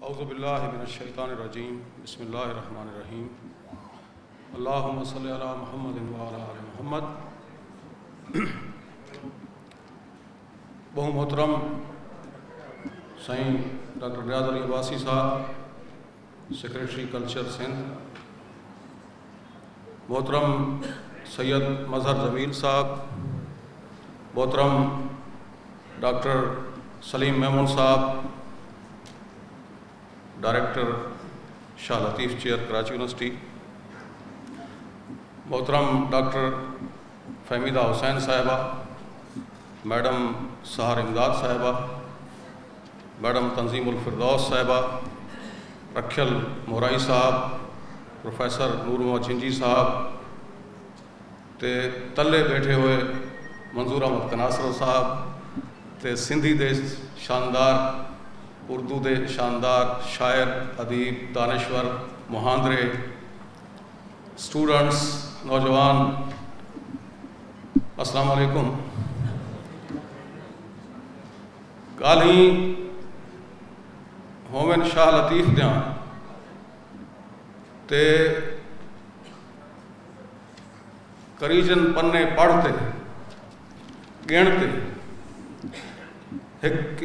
اعوذ باللہ من الشیطان الرجیم بسم اللہ الرحمن الرحیم اللہم صلی علی محمد وعلی آل محمد۔ بہو محترم سائیں ڈاکٹر ریاض علی عباسی صاحب سیکریٹری کلچر سندھ، محترم سید مظہر جمیل صاحب، محترم ڈاکٹر سلیم میمون صاحب، ڈائریکٹر شاہ لطیف چیئر کراچی یونیورسٹی، محترم ڈاکٹر فہمیدہ حسین صاحبہ، میڈم سہار امداد صاحبہ، میڈم تنظیم الفردوس صاحبہ، رکھیل مورائی صاحب، پروفیسر نور محمد جھنجی صاحب تے تلے بیٹھے ہوئے منظور احمد کناسر صاحب تے سندھی دے شاندار اردو دے شاندار شاعر، ادیب، دانشور، مہاندرے، سٹوڈنٹس، نوجوان، السلام علیکم۔ کال ہی ہومن شاہ لطیف دیاں تے کریجن پنے پڑھتے گھنتے ایک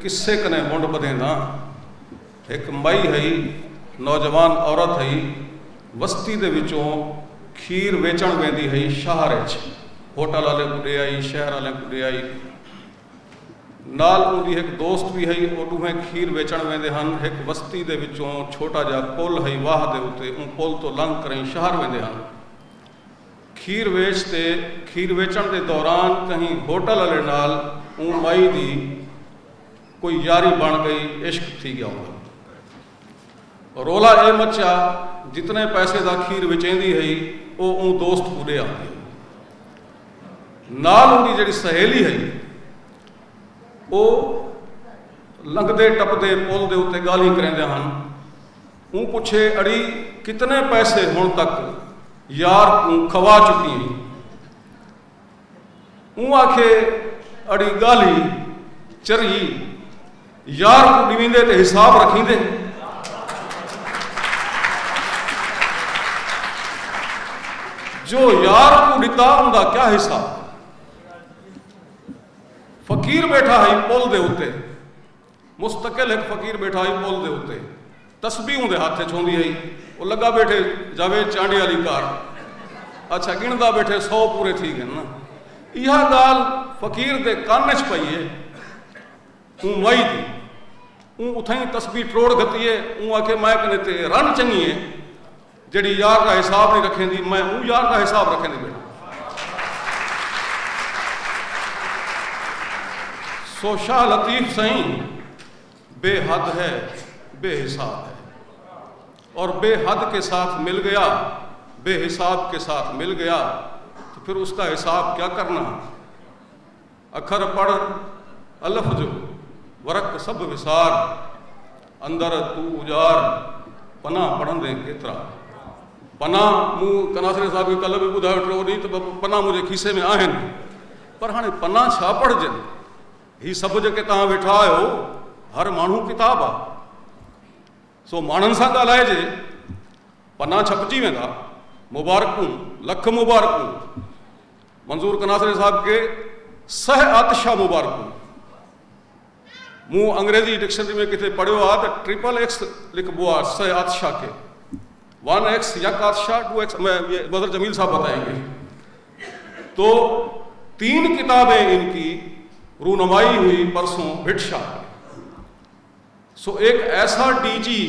قصے کنے مونڈ بدیں دا، ایک مائی ہے نوجوان عورت ہے وسطی دے وچوں کھیر ویچن ویندی ہے شہر وچ، ہوٹل والے کو دے آئی، شہر والے کو دے آئی، نال اون دی ایک دوست بھی ہے، او دوہیں کھیر ویچن ویندے ہن، ایک وسطی دے وچوں چھوٹا جا پل ہے واہ دے اوتے، اون پل تو لنگ کریں شہر ویندے ہن۔ کھیر ویچن دے دوران کہیں ہوٹل والے نال اون مائی دی کوئی یاری بن گئی، عشق تھی گیا ہوگا، رولا اے مچا جتنے پیسے دا کھیر وچیندی ہے او اون دوست کو دے آتی ہے، نال ان کی جڑی سہیلی ہے او لنگدے ٹپدے پل دے اوتے گالی کریندے ہن، اون پوچھے اڑی کتنے پیسے ہن تک یار کو کھوا چکی ہیں، اون آکھے اڑی گالی چری یار کو ڈیویندے تے حساب رکھیں دے، جو یار کو ڈتا ہوں دا کیا حساب، فقیر بیٹھا ہے پول دے ہوتے، مستقل ایک فقیر بیٹھا ہے پول دے ہوتے، تسبیح ہوں دے ہاتھے چھوندی ہے، وہ لگا بیٹھے جاوید چانڈی علی کار، اچھا گندا بیٹھے 100 پورے تھی گئے نا، یہ گال فقیر دے کانچ پئی ہے، اون مائی دی اون اتھائیں تسبیح ٹروڑ گھتی ہے، اون آکے میں کنے تے رن چنگی ہے جڑی یار کا حساب نہیں رکھیں دی، میں اون یار کا حساب رکھیں دی بیٹھا۔ سو شاہ لطیف سائیں بے حد ہے، بے حساب ہے، اور بے حد کے ساتھ مل گیا، بے حساب کے ساتھ مل گیا تو پھر اس کا حساب کیا کرنا، اکھر پڑھ الف جو ورق سب وسار، اندر تو اجار پناہ پڑھن دیں کترا، پناہ مو کناسر صاحب کی کل بھی بدھائے اٹھو نہیں تو پناہ مجھے کھیسے میں آہن، پر ہانے پناہ چھا پڑھ جن ہی سب جو کہ تاں بٹھا ہو ہر مانو کتاب آ، سو مانن سا گا لائے جے پناہ چھپچی میں دا، مبارکوں لکھ مبارکوں، منظور کناسر صاحب کے سہ آتشہ مبارکوں، مو انگریزی ڈکشنری میں کتے پڑھو آ تو XXX لکھ بوا سہ آتشہ کے، 1X یک آتشہ 2X، میں مظہر جمیل صاحب بتائیں گے، تو 3 کتابیں ان کی رونمائی ہوئی پرسوں بھٹشا، سو ایک ایسا ڈی جی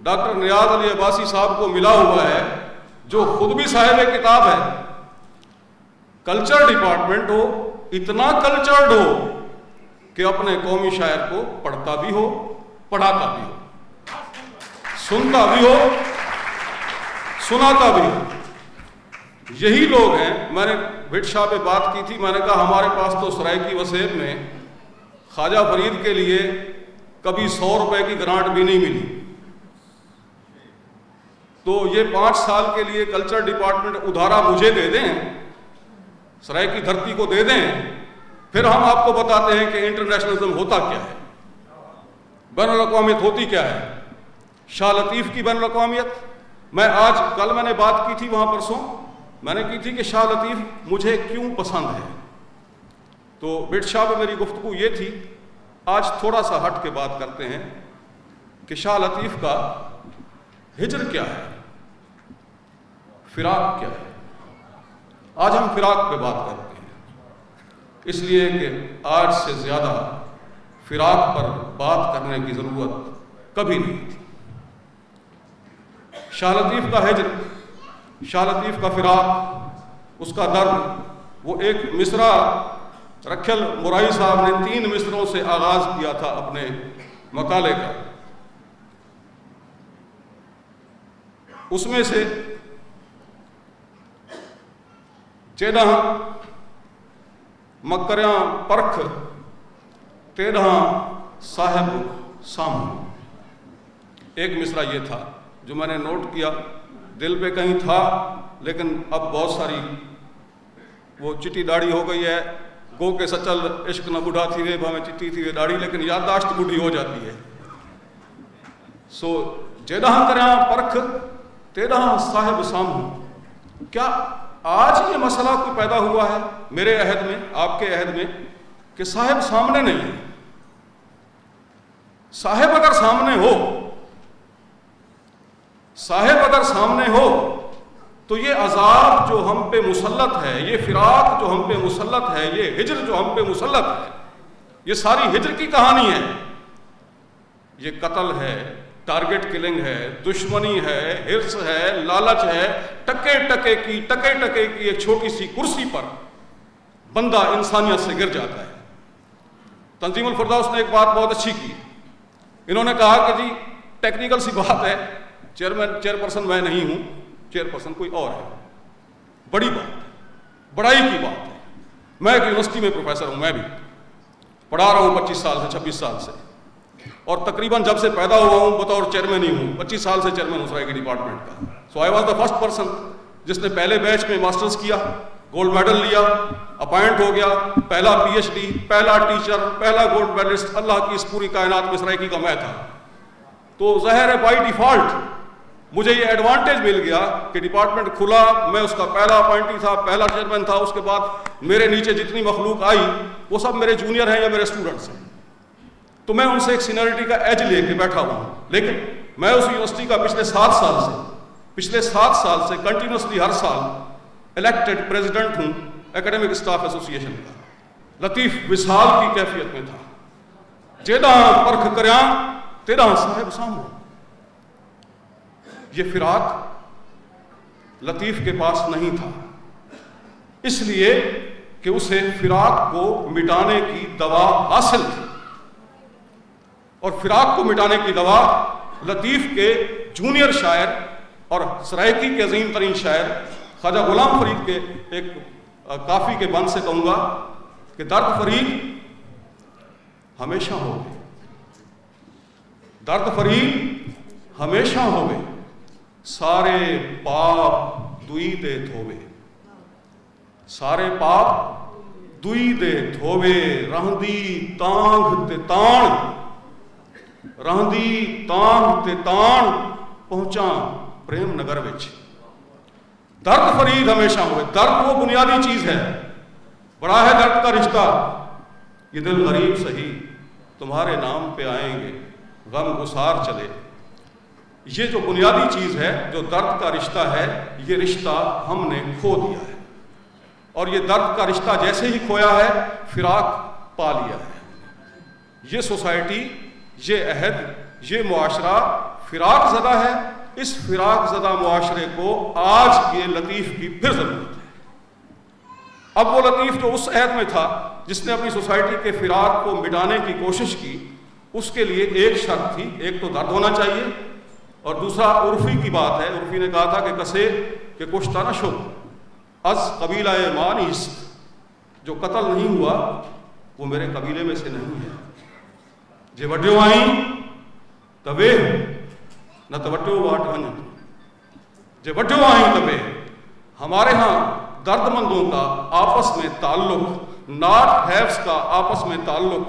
ڈاکٹر ریاض علی عباسی صاحب کو ملا ہوا ہے جو خود بھی صاحب کتاب ہے، کلچر ڈپارٹمنٹ ہو، اتنا کلچرڈ ہو کہ اپنے قومی شاعر کو پڑھتا بھی ہو، پڑھاتا بھی ہو، سنتا بھی ہو، سناتا بھی ہو، یہی لوگ ہیں۔ میں نے بھٹ شاہ پہ بات کی تھی، میں نے کہا ہمارے پاس تو سرائیکی وسیب میں خواجہ فرید کے لیے کبھی 100 روپے کی گرانٹ بھی نہیں ملی، تو یہ 5 سال کے لیے کلچر ڈپارٹمنٹ ادھارا مجھے دے دیں، سرائیکی دھرتی کو دے دیں، پھر ہم آپ کو بتاتے ہیں کہ انٹرنیشنلزم ہوتا کیا ہے۔ بین الاقوامیت ہوتی کیا ہے؟ شاہ لطیف کی بین الاقوامیت، کل میں نے بات کی تھی وہاں پرسوں، میں نے کی تھی کہ شاہ لطیف مجھے کیوں پسند ہے، تو بٹ شاہ میں میری گفتگو یہ تھی. آج تھوڑا سا ہٹ کے بات کرتے ہیں کہ شاہ لطیف کا ہجر کیا ہے، فراق کیا ہے. آج ہم فراق پہ بات کرتے ہیں، اس لیے کہ آج سے زیادہ فراق پر بات کرنے کی ضرورت کبھی نہیں تھی. شاہ لطیف کا ہجر، شاہ لطیف کا فراق، اس کا درد، وہ ایک مصرع رکھل مرائی صاحب نے 3 مصرعوں سے آغاز کیا تھا اپنے مقالے کا. اس میں سے چیدہ مکریاں پرکھ تیرہ صاحب سامو، ایک مصرع یہ تھا جو میں نے نوٹ کیا، دل پہ کہیں تھا، لیکن اب بہت ساری وہ چٹی داڑھی ہو گئی ہے، گو کے سچل عشق نہ بڑھا تھی وے بھاویں چٹی تھی وے داڑھی، لیکن یادداشت بوڑھی ہو جاتی ہے. سو جیدہ کریاں پرکھ تیرہ صاحب سامو. کیا آج یہ مسئلہ کوئی پیدا ہوا ہے میرے عہد میں، آپ کے عہد میں، کہ صاحب سامنے نہیں ہے؟ صاحب اگر سامنے ہو، صاحب اگر سامنے ہو تو یہ عذاب جو ہم پہ مسلط ہے، یہ فراق جو ہم پہ مسلط ہے، یہ ہجر جو ہم پہ مسلط ہے، یہ ساری ہجر کی کہانی ہے. یہ قتل ہے، ٹارگٹ کلنگ ہے، دشمنی ہے، ہرس ہے، لالچ ہے، ٹکے ٹکے کی ایک چھوٹی سی کرسی پر بندہ انسانیت سے گر جاتا ہے. تنظیم الفردوس نے ایک بات بہت اچھی کی، انہوں نے کہا کہ جی ٹیکنیکل سی بات ہے، چیئر پرسن میں نہیں ہوں، چیئر پرسن کوئی اور ہے. بڑی بات ہے، بڑائی کی بات ہے. میں ایک یونیورسٹی میں پروفیسر ہوں، میں بھی پڑھا رہا ہوں 25 سال سے 26 سال سے، اور تقریباً جب سے پیدا ہوا ہوں بطور چیئرمین ہی ہوں. 25 سال سے چیئرمین ہوں سرائیکی ڈپارٹمنٹ کا. So I was the first person جس نے پہلے بیچ میں ماسٹرز کیا، گولڈ میڈل لیا، اپائنٹ ہو گیا، پہلا PhD، پہلا ٹیچر، پہلا گولڈ میڈلسٹ اللہ کی اس پوری کائنات میں سرائیکی کا میں تھا. تو ظاہر ہے بائی ڈیفالٹ مجھے یہ ایڈوانٹیج مل گیا کہ ڈپارٹمنٹ کھلا، میں اس کا پہلا اپائنٹی تھا، پہلا چیئرمین تھا. اس کے بعد میرے نیچے جتنی مخلوق آئی وہ سب میرے جونیئر ہیں یا میرے اسٹوڈنٹس ہیں، تو میں ان سے ایک سینئرٹی کا ایج لے کے بیٹھا ہوا ہوں. لیکن میں اس یونیورسٹی کا پچھلے 7 سال سے کنٹینیوسلی ہر سال الیکٹڈ پریزیڈنٹ ہوں ایکیڈمک اسٹاف ایسوسی ایشن کا. لطیف وصال کی کیفیت میں تھا. جیدہ پرکھ کریاں تیرہ صاحب سامو. یہ فراق لطیف کے پاس نہیں تھا، اس لیے کہ اسے فراق کو مٹانے کی دوا حاصل تھی، اور فراق کو مٹانے کی دوا لطیف کے جونیئر شاعر اور سرائیکی کے عظیم ترین شاعر خواجہ غلام فرید کے ایک کافی کے بند سے کہوں گا کہ درد فرید ہمیشہ ہوگے، درد فرید ہمیشہ ہوگے، سارے پاپ دوئی دے دھوے، سارے پاپ دوئی دے دھوے، رہندی تانگ تے تان، رہندی تانگ تے تان پہنچاں پریم نگر وچ. درد فرید ہمیشہ ہوئے. درد وہ بنیادی چیز ہے، بڑا ہے درد کا رشتہ، یہ دل غریب سہی تمہارے نام پہ آئیں گے غم گسار چلے. یہ جو بنیادی چیز ہے، جو درد کا رشتہ ہے، یہ رشتہ ہم نے کھو دیا ہے، اور یہ درد کا رشتہ جیسے ہی کھویا ہے فراق پا لیا ہے. یہ سوسائٹی، یہ عہد، یہ معاشرہ فراق زدہ ہے. اس فراق زدہ معاشرے کو آج کے لطیف کی پھر ضرورت ہے. اب وہ لطیف جو اس عہد میں تھا جس نے اپنی سوسائٹی کے فراق کو مٹانے کی کوشش کی، اس کے لیے ایک شرط تھی، ایک تو درد ہونا چاہیے، اور دوسرا عرفی کی بات ہے. عرفی نے کہا تھا کہ کسے کہ کشتہ نہ شو از قبیلہ مانیس، جو قتل نہیں ہوا وہ میرے قبیلے میں سے نہیں ہے. جے وڈیو آئیں تبے نہ توٹو واٹ ون، جے وڈیو آئیں تبے. ہمارے ہاں درد مندوں کا آپس میں تعلق، ناٹ ہیوس کا آپس میں تعلق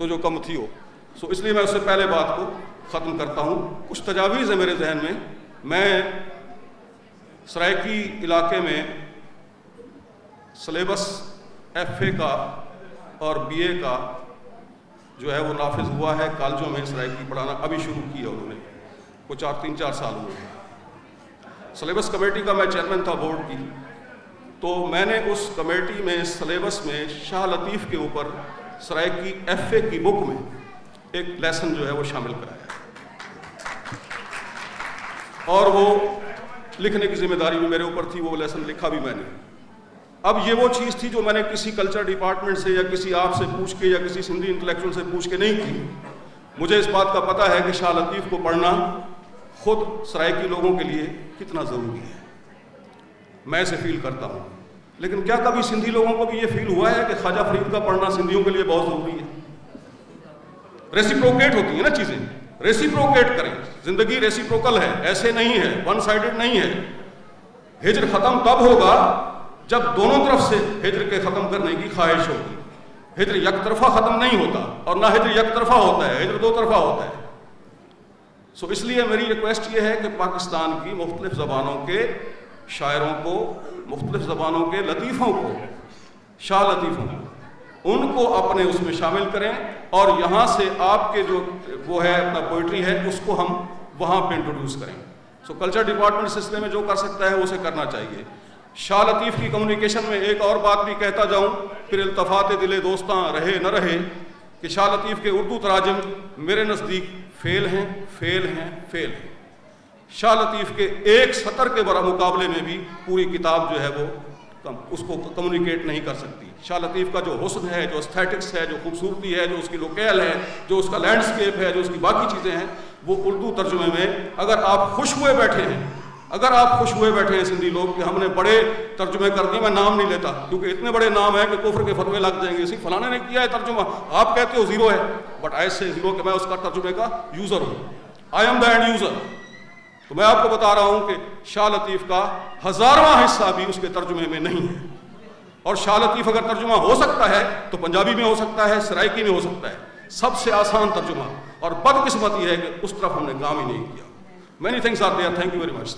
تو جو کم تھی ہو. سو اس لیے میں اس سے پہلے بات کو ختم کرتا ہوں. کچھ تجاویز ہیں میرے ذہن میں. میں سرائیکی علاقے میں سلیبس ایف اے کا اور بی اے کا جو ہے وہ نافذ ہوا ہے. کالجوں میں سرائیکی پڑھانا ابھی شروع کی ہے انہوں نے, وہ 3-4 سال ہوئے. سلیبس کمیٹی کا میں چیئرمین تھا بورڈ کی, تو میں نے اس کمیٹی میں سلیبس میں شاہ لطیف کے اوپر سرائیکی ایف اے کی بک میں ایک لیسن جو ہے وہ شامل کرایا, اور وہ لکھنے کی ذمہ داری بھی میرے اوپر تھی. وہ لیسن لکھا بھی میں نے. اب یہ وہ چیز تھی جو میں نے کسی کلچر ڈپارٹمنٹ سے یا کسی آپ سے پوچھ کے یا کسی سندھی انٹلیکچوئل سے پوچھ کے نہیں کی. مجھے اس بات کا پتہ ہے کہ شاہ لطیف کو پڑھنا خود سرائیکی لوگوں کے لیے کتنا ضروری ہے. میں اسے فیل کرتا ہوں. لیکن کیا کبھی سندھی لوگوں کو بھی یہ فیل ہوا ہے کہ خواجہ فرید کا پڑھنا سندھیوں کے لیے بہت ضروری ہے؟ ریسیپروکیٹ ہوتی ہیں نا چیزیں, ریسیپروکیٹ کریں. زندگی ریسیپروکل ہے, ایسے نہیں ہے, ون سائیڈڈ نہیں ہے. ہجر ختم تب ہوگا جب دونوں طرف سے ہجر کے ختم کرنے کی خواہش ہوگی. ہجر یک طرفہ ختم نہیں ہوتا, اور نہ ہجر یک طرفہ ہوتا ہے, ہجر دو طرفہ ہوتا ہے. سو اس لیے میری ریکویسٹ یہ ہے کہ پاکستان کی مختلف زبانوں کے شاعروں کو, مختلف زبانوں کے لطیفوں کو, شاہ لطیفوں کو, ان کو اپنے اس میں شامل کریں, اور یہاں سے آپ کے جو وہ ہے اپنا پوئٹری ہے اس کو ہم وہاں پہ انٹروڈیوس کریں. سو کلچر ڈپارٹمنٹ سلسلے میں جو کر سکتا ہے اسے کرنا چاہیے. شاہ لطیف کی کمیونیکیشن میں ایک اور بات بھی کہتا جاؤں, پھر التفات دل دوستاں رہے نہ رہے, کہ شاہ لطیف کے اردو تراجم میرے نزدیک فیل ہیں, فیل ہیں, فیل ہیں. شاہ لطیف کے ایک سطر کے برا مقابلے میں بھی پوری کتاب جو ہے وہ اس کو کمیونیکیٹ نہیں کر سکتی. شاہ لطیف کا جو حسن ہے, جو استھیٹکس ہے, جو خوبصورتی ہے, جو اس کی لوکیل ہے, جو اس کا لینڈسکیپ ہے, جو اس کی باقی چیزیں ہیں, وہ اردو ترجمے میں اگر آپ خوش ہوئے بیٹھے ہیں, اگر آپ خوش ہوئے بیٹھے ہیں سندھی لوگ کہ ہم نے بڑے ترجمے کر دیے, میں نام نہیں لیتا کیونکہ اتنے بڑے نام ہیں کہ کفر کے فتوے لگ جائیں گے, اسی فلانے نے کیا ہے ترجمہ, آپ کہتے ہو زیرو ہے, بٹ ایسے زیرو کہ میں اس کا ترجمے کا یوزر ہوں, I am the and user. تو میں آپ کو بتا رہا ہوں کہ شاہ لطیف کا 1000واں حصہ بھی اس کے ترجمے میں نہیں ہے. اور شاہ لطیف اگر ترجمہ ہو سکتا ہے تو پنجابی میں ہو سکتا ہے, سرائیکی میں ہو سکتا ہے, سب سے آسان ترجمہ. اور بدقسمتی ہے کہ اس طرف ہم نے کام ہی نہیں کیا. Many things are there. Thank you very much.